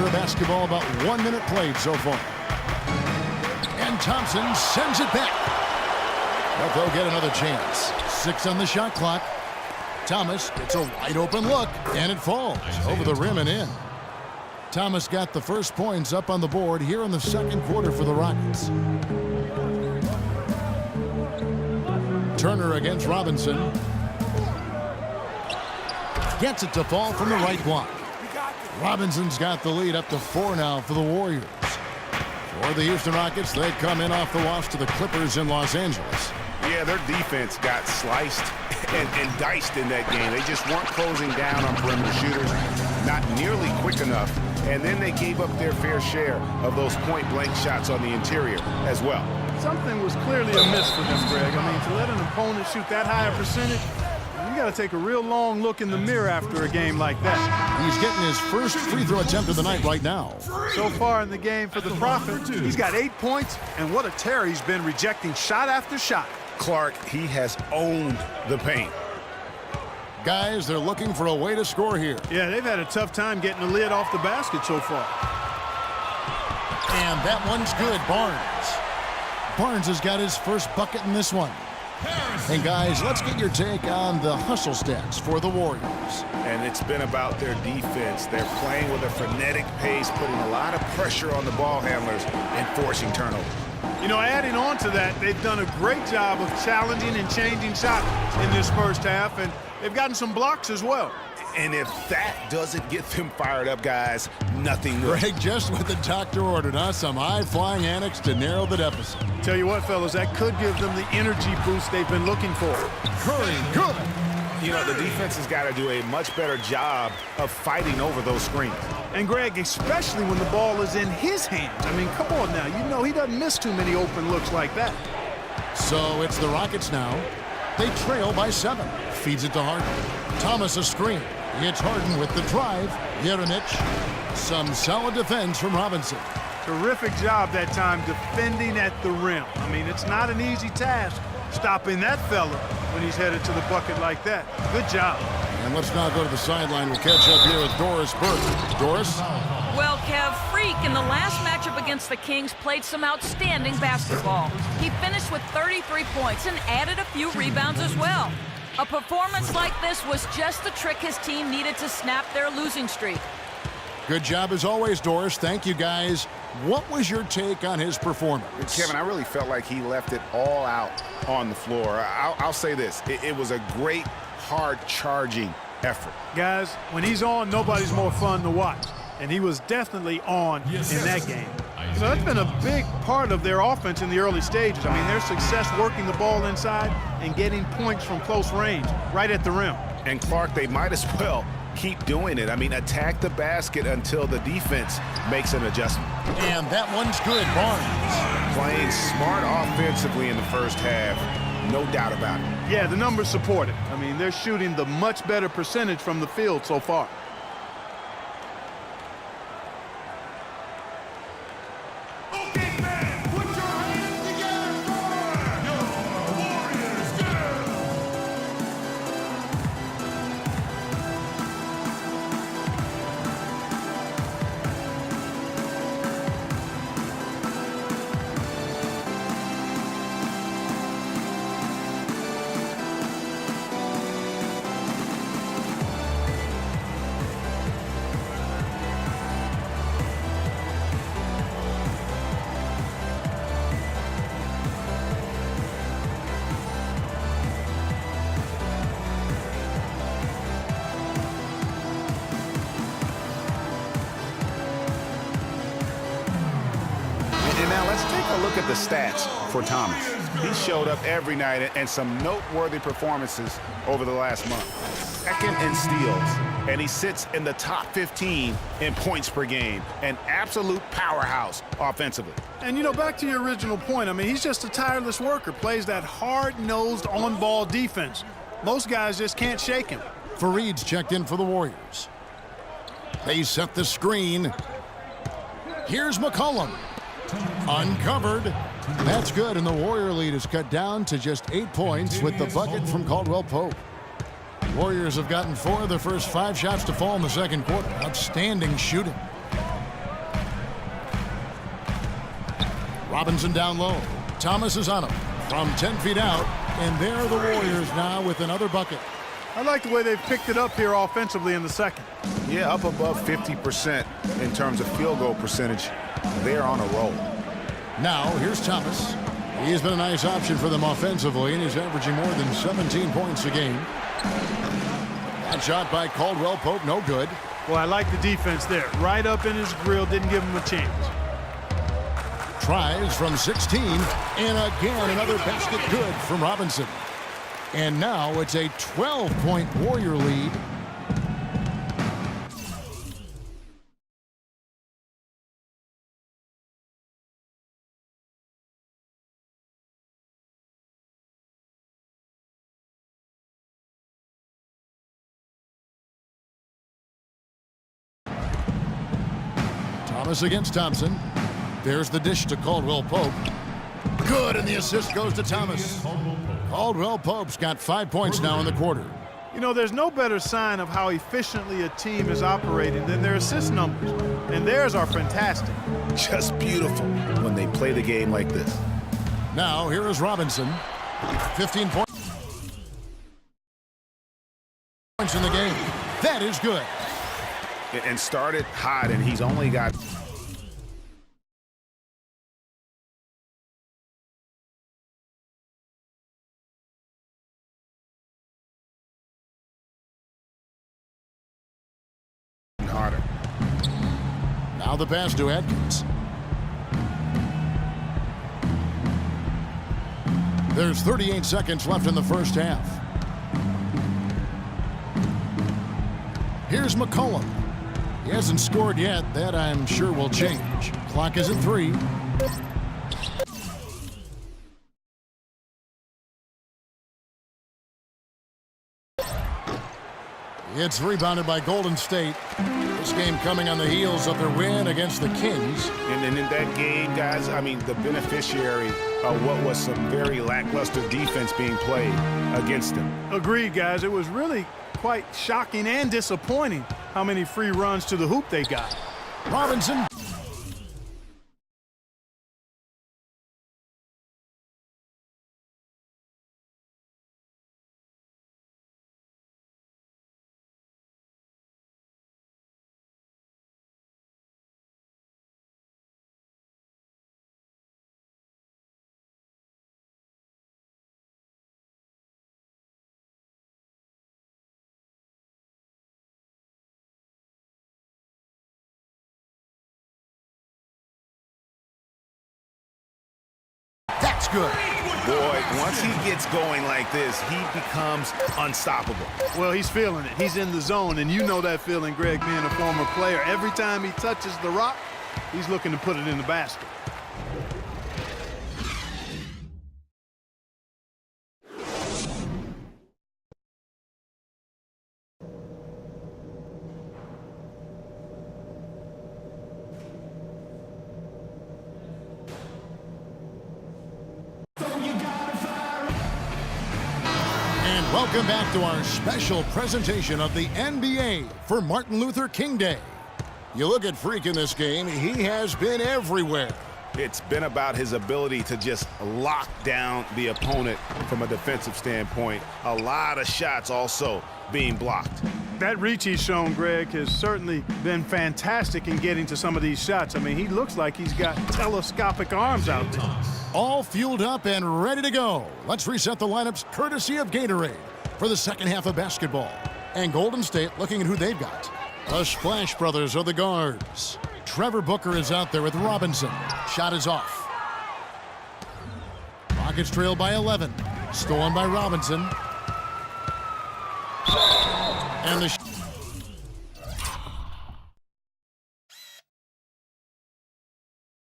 quarter of basketball, about 1 minute played so far. And Thompson sends it back. But they'll get another chance. 6 on the shot clock. Thomas gets a wide open look, and it falls over the rim and in. Thomas got the first points up on the board here in the second quarter for the Rockets. Turner against Robinson. Gets it to fall from the right block. Robinson's got the lead up to 4 now for the Warriors. For the Houston Rockets, they come in off the loss to the Clippers in Los Angeles. Yeah, their defense got sliced and diced in that game. They just weren't closing down on perimeter shooters, not nearly quick enough. And then they gave up their fair share of those point-blank shots on the interior as well. Something was clearly amiss for them, Greg. I mean, to let an opponent shoot that high a percentage, you got to take a real long look in the mirror after a game like that. He's getting his first free throw attempt of the night right now. So far in the game for the Prophet, he's got 8 points, and what a tear he's been rejecting shot after shot. Clark, he has owned the paint. Guys, they're looking for a way to score here. Yeah, they've had a tough time getting the lid off the basket so far. And that one's good, Barnes. Barnes has got his first bucket in this one. And guys, let's get your take on the hustle stats for the Warriors. And it's been about their defense. They're playing with a frenetic pace, putting a lot of pressure on the ball handlers and forcing turnovers. You know, adding on to that, they've done a great job of challenging and changing shots in this first half, and they've gotten some blocks as well. And if that doesn't get them fired up, guys, nothing will. Greg, just what the doctor ordered, huh? Some high-flying annex to narrow the deficit. Tell you what, fellas, that could give them the energy boost they've been looking for. Curry, good. You know, the defense has got to do a much better job of fighting over those screens. And, Greg, especially when the ball is in his hands. I mean, come on now. You know he doesn't miss too many open looks like that. So it's the Rockets now. They trail by 7. Feeds it to Harden. Thomas a screen. It's Harden with the drive. Jeremic. Some solid defense from Robinson. Terrific job that time defending at the rim. I mean, it's not an easy task stopping that fella when he's headed to the bucket like that. Good job. And let's now go to the sideline. We'll catch up here with Doris Burke. Doris? Well, Kev, Freak in the last matchup against the Kings played some outstanding basketball. He finished with 33 points and added a few rebounds as well. A performance like this was just the trick his team needed to snap their losing streak. Good job as always, Doris. Thank you, guys. What was your take on his performance? Kevin, I really felt like he left it all out on the floor. I'll say this. It was a great, hard-charging effort. Guys, when he's on, nobody's more fun to watch. And he was definitely on in that game. You know, that's been a big part of their offense in the early stages. I mean, their success working the ball inside and getting points from close range, right at the rim. And, Clark, they might as well keep doing it. I mean, attack the basket until the defense makes an adjustment. And that one's good, Barnes. Playing smart offensively in the first half, no doubt about it. Yeah, the numbers support it. I mean, they're shooting the much better percentage from the field so far. Now let's take a look at the stats for Thomas. He showed up every night and some noteworthy performances over the last month. Second in steals, and he sits in the top 15 in points per game. An absolute powerhouse offensively. And, you know, back to your original point, I mean, he's just a tireless worker, plays that hard-nosed on-ball defense. Most guys just can't shake him. Fareed's checked in for the Warriors. They set the screen. Here's McCollum. Uncovered. That's good, and the Warrior lead is cut down to just 8 points with the bucket from Caldwell Pope. Warriors have gotten 4 of their first 5 shots to fall in the second quarter. Outstanding shooting. Robinson down low. Thomas is on him from 10 feet out. And there are the Warriors now with another bucket. I like the way they've picked it up here offensively in the second. Yeah, up above 50% in terms of field goal percentage. They're on a roll. Now, here's Thomas. He's been a nice option for them offensively, and he's averaging more than 17 points a game. That shot by Caldwell Pope, no good. Well, I like the defense there. Right up in his grill, didn't give him a chance. Tries from 16, and again another basket good from Robinson. And now it's a 12-point Warrior lead. Thomas against Thompson. There's the dish to Caldwell Pope. Good, and the assist goes to Thomas. Caldwell Pope's got 5 points now in the quarter. You know, there's no better sign of how efficiently a team is operating than their assist numbers. And theirs are fantastic. Just beautiful when they play the game like this. Now, here is Robinson. 15 points in the game. That is good. And started hot, and he's only got... harder. Now the pass to Atkins. There's 38 seconds left in the first half. Here's McCollum. He hasn't scored yet. That, I'm sure, will change. Clock is at 3. It's rebounded by Golden State. This game coming on the heels of their win against the Kings. And in that game, guys, I mean, the beneficiary of what was some very lackluster defense being played against them. Agreed, guys. It was really quite shocking and disappointing how many free runs to the hoop they got. Robinson. That's good. Boy, once he gets going like this, he becomes unstoppable. Well, he's feeling it. He's in the zone, and you know that feeling, Greg, being a former player. Every time he touches the rock, he's looking to put it in the basket. Welcome back to our special presentation of the NBA for Martin Luther King Day. You look at Freak in this game, he has been everywhere. It's been about his ability to just lock down the opponent from a defensive standpoint. A lot of shots also being blocked. That reach he's shown, Greg, has certainly been fantastic in getting to some of these shots. I mean, he looks like he's got telescopic arms out there. All fueled up and ready to go. Let's reset the lineups courtesy of Gatorade for the second half of basketball. And Golden State looking at who they've got. The Splash Brothers are the guards. Trevor Booker is out there with Robinson. Shot is off. Rockets trail by 11. Stolen by Robinson. And the